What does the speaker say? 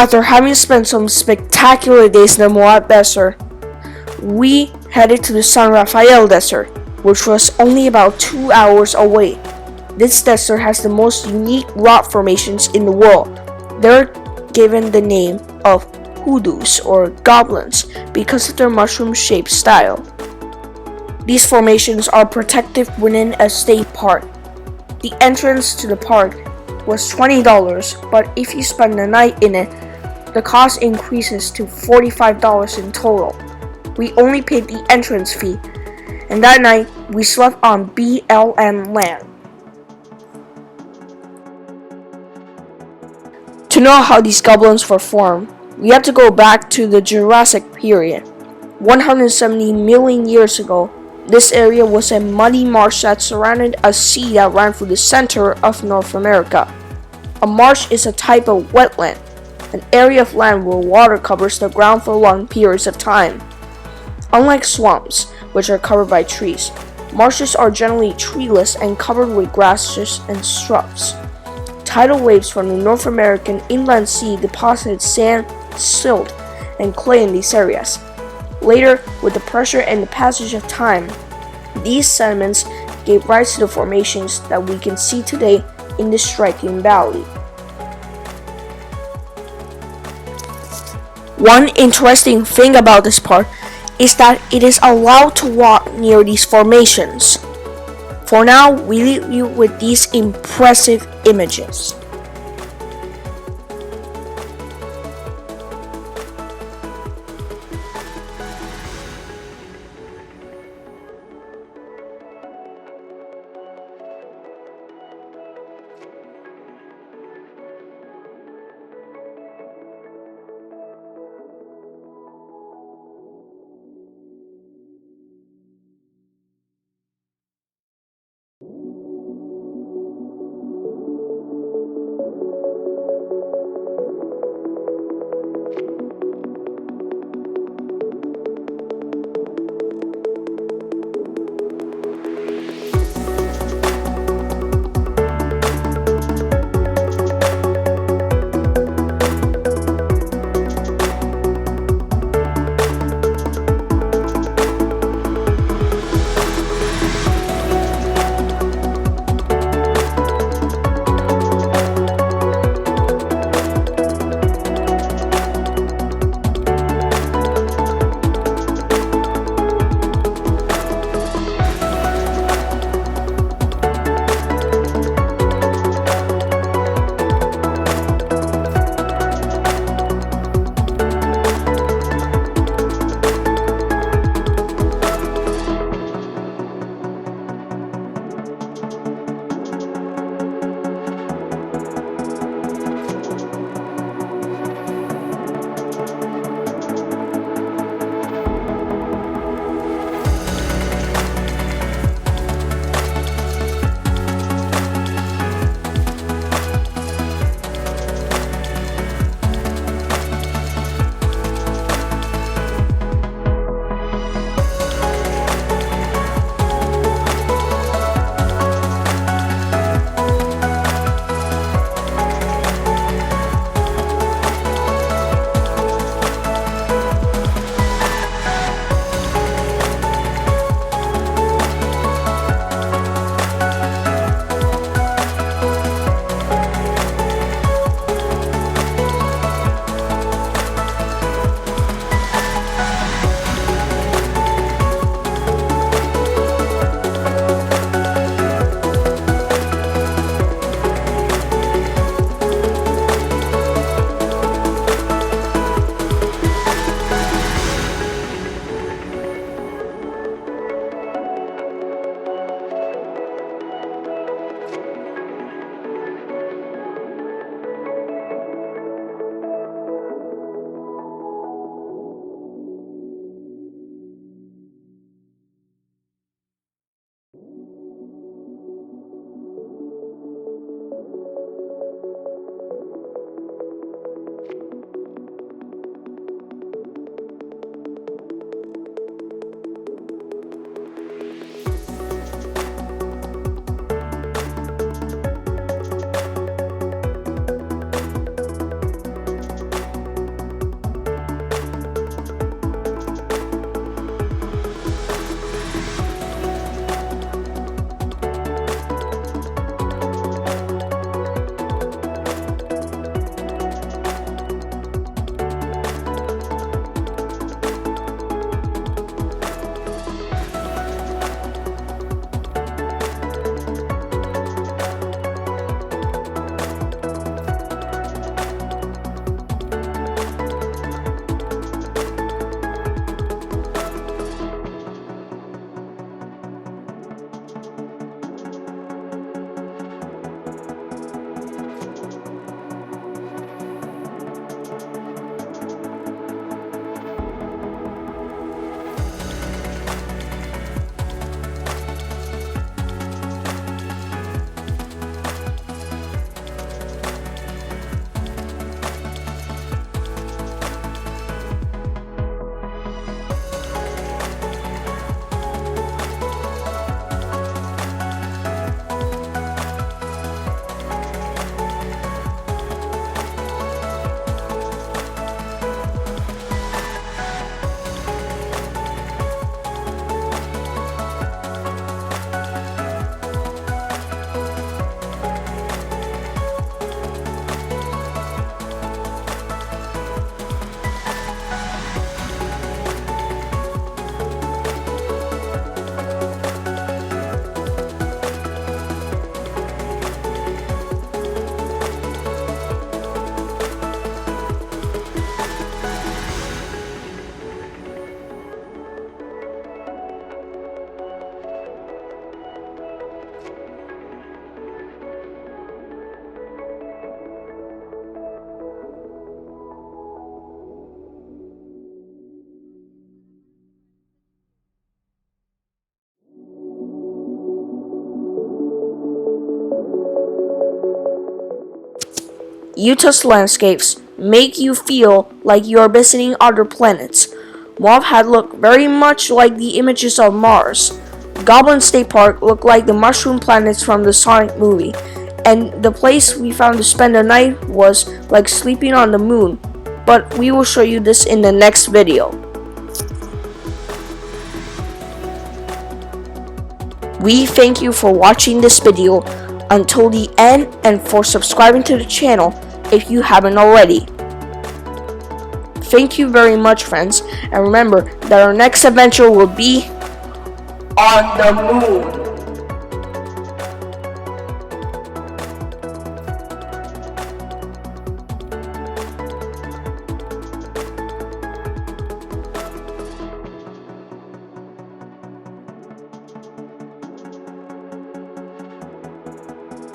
After having spent some spectacular days in the Moab Desert, we headed to the San Rafael Desert, which was only about 2 hours away. This desert has the most unique rock formations in the world. They're given the name of hoodoos or goblins because of their mushroom-shaped style. These formations are protected within a state park. The entrance to the park was $20, but if you spend the night in it, the cost increases to $45 in total. We only paid the entrance fee, and that night we slept on BLM land. To know how these goblins were formed, we have to go back to the Jurassic period. 170 million years ago, this area was a muddy marsh that surrounded a sea that ran through the center of North America. A marsh is a type of wetland, an area of land where water covers the ground for long periods of time. Unlike swamps, which are covered by trees, marshes are generally treeless and covered with grasses and shrubs. Tidal waves from the North American inland sea deposited sand, silt, and clay in these areas. Later, with the pressure and the passage of time, these sediments gave rise to the formations that we can see today in this striking valley. One interesting thing about this park is that it is allowed to walk near these formations. For now, we leave you with these impressive images. Utah's landscapes make you feel like you are visiting other planets. Moab had looked very much like the images of Mars. Goblin State Park looked like the mushroom planets from the Sonic movie, and the place we found to spend the night was like sleeping on the moon. But we will show you this in the next video. We thank you for watching this video until the end and for subscribing to the channel if you haven't already. Thank you very much, friends, and remember that our next adventure will be on the moon.